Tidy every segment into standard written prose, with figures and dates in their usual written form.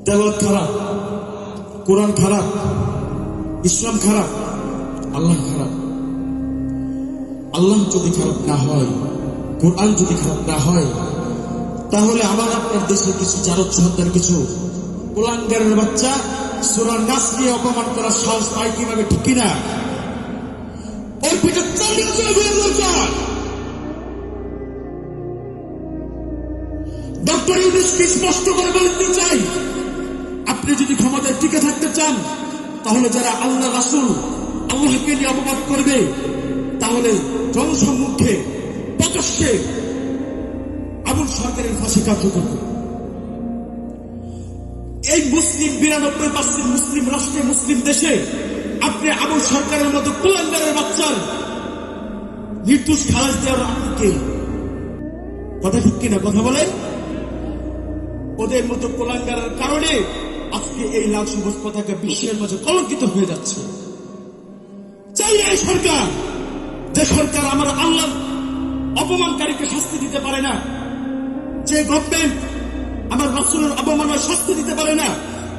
তেলাওয়াত খারাপ, কোরআন খারাপ, ইসলাম খারাপ, আল্লাহ খারাপ। আল্লাহ যদি খারাপ না হয়, কোরআন যদি খারাপ না হয়, তাহলে আমার আপনার দেশে কিছু জারদ সন্তান, কিছু কুলাঙ্গারের বাচ্চা সূরা নাস নিয়ে অপমান করার সাহস পায় কিভাবে, ঠিক কিনা? ওই পিঠে চালিয়ে দরকার। ডক্টর ইউনূসকে স্পষ্ট করে বলতে চাই, আপনি যদি ক্ষমতায় টিকে থাকতে চান, তাহলে যারা আল্লাহ রাসূল আল্লাহকে নিয়ে অপমান করবে, তাহলে জনসম্মুখে প্রকাশ্যে আবুল সরকারের ফাঁসি কার্যকর করবে। এই মুসলিম 92% মুসলিম রাষ্ট্রে, মুসলিম দেশে আপনি আবুল সরকারের মতো কুলাঙ্গারের বাচ্চার নির্দোষ খালাস দেওয়ার আপনি কে? কথা ঠিক কিনা? কথা বলেন। ওদের মতো কুলাঙ্গারের কারণে আজকে এই লাল সবুজ পতাকা বিশ্বের মাঝে কলঙ্কিত হয়ে যাচ্ছে। চাই না এই সরকার, যে সরকার আমার আল্লাহ অপমানকারীকে শাস্তি দিতে পারে না, যে গভর্নমেন্ট আমার রাসূলের অপমানের শাস্তি দিতে পারে না,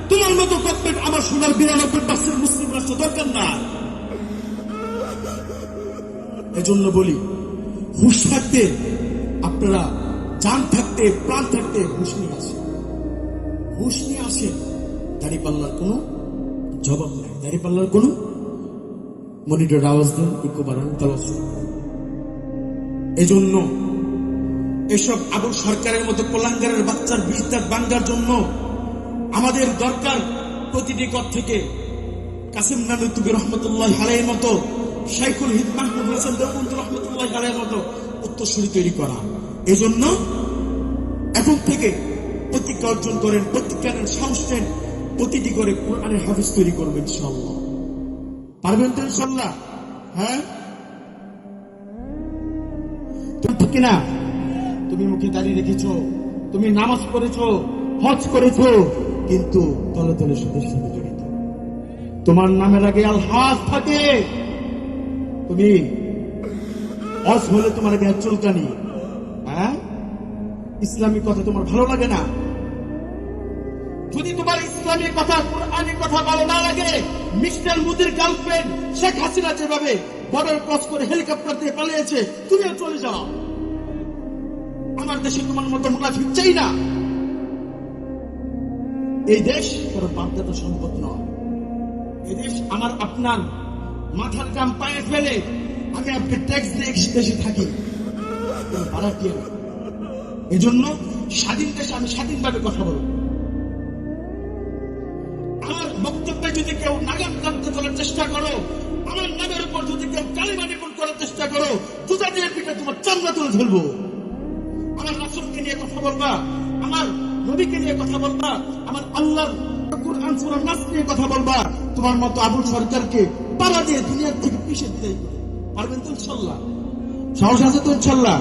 তোমার মতো গভর্নমেন্ট আমার সোনার 92% মুসলিম রাষ্ট্র দরকার না। এজন্য বলি, হুঁশ থাকতে আপনারা, জান থাকতে, প্রাণ থাকতে হুঁশ নিয়ে আসেন, হুঁশ নিয়ে আসেন। দাঁড়িপাল্লার কোনো জবাব নাই, দাঁড়িপাল্লার কোনো মনিটর আওয়াজ দেন, ইকো বাড়ান, তাওয়াজ। এজন্য এসব আবুল সরকারের মতো কুলাঙ্গারের বাচ্চার বিস্তার ভাঙার জন্য আমাদের দরকার প্রতিটি ঘর থেকে কাসিম নানুতুবি রহমতুল্লাহ আলাইহির মতো, শাইখুল হিন্দ মাহমুদ হাসান দেওবন্দি রহমতুল্লাহ আলাইহির মতো উত্তরসূরি তৈরি করা। এজন্য এখন থেকে প্রতিজ্ঞা অর্জন করেন, প্রতিজ্ঞা নেন, সাহস নেন, প্রতিটি করে কোরআনের হাফেজ তৈরি করবেন ইনশাআল্লাহ। পারবেন তো ইনশাআল্লাহ? হ্যাঁ, তুমি ঠিক কিনা? তুমি মুখে দাঁড়িয়ে রেখেছো, তুমি নামাজ পড়েছো, হজ করেছো, কিন্তু তলে তলে সুদের সাথে জড়িত। তোমার নামের আগে আল হাজ থাকে। তুমি হজ হলে তোমার আগে চুলকানি। হ্যাঁ, ইসলামিক কথা তোমার ভালো লাগে না? যদি তোমার ইসলামিক কথা, কোরআনের কথা ভালো না লাগে, মিস্টার মোদির গার্লফ্রেন্ড শেখ হাসিনা যেভাবে বর্ডার ক্রস করে হেলিকপ্টার দিয়ে পালিয়েছে, তুমিও চলে যাও। আমার দেশে তোমার মতো মুনাফিক চাই না। এই দেশ কারো বাপদাদা সম্পদ নয়। এই দেশ আমার আপনার মাথার গাম পায়ে ফেলে আমি আপনি ট্যাক্স দিয়ে দেশে থাকি, ভাড়াটিয়া। এই জন্য স্বাধীন দেশে আমি স্বাধীনভাবে কথা বলব। আমার বক্তব্যে যদি কেউ নাগাম টানতে করার চেষ্টা করো, আমার নামের উপর যদি কেউ কালিমা নিপুণ করার চেষ্টা করো, জুতা দিয়ে পিঠে তোমার চামড়া তুলে ফেলবো। আমার রাসূলকে নিয়ে কথা বলবা, আমার নবীকে নিয়ে কথা বলবা, আমার আল্লাহর কুরআন সূরা নাস নিয়ে কথা বলবা, তোমার মতো আবুল সরকারকে পাড়া দিয়ে দুনিয়ার থেকে পিছিয়ে দিতে পারবেন তো ইনশাআল্লাহ? সাহস আছে তো ইনশাআল্লাহ?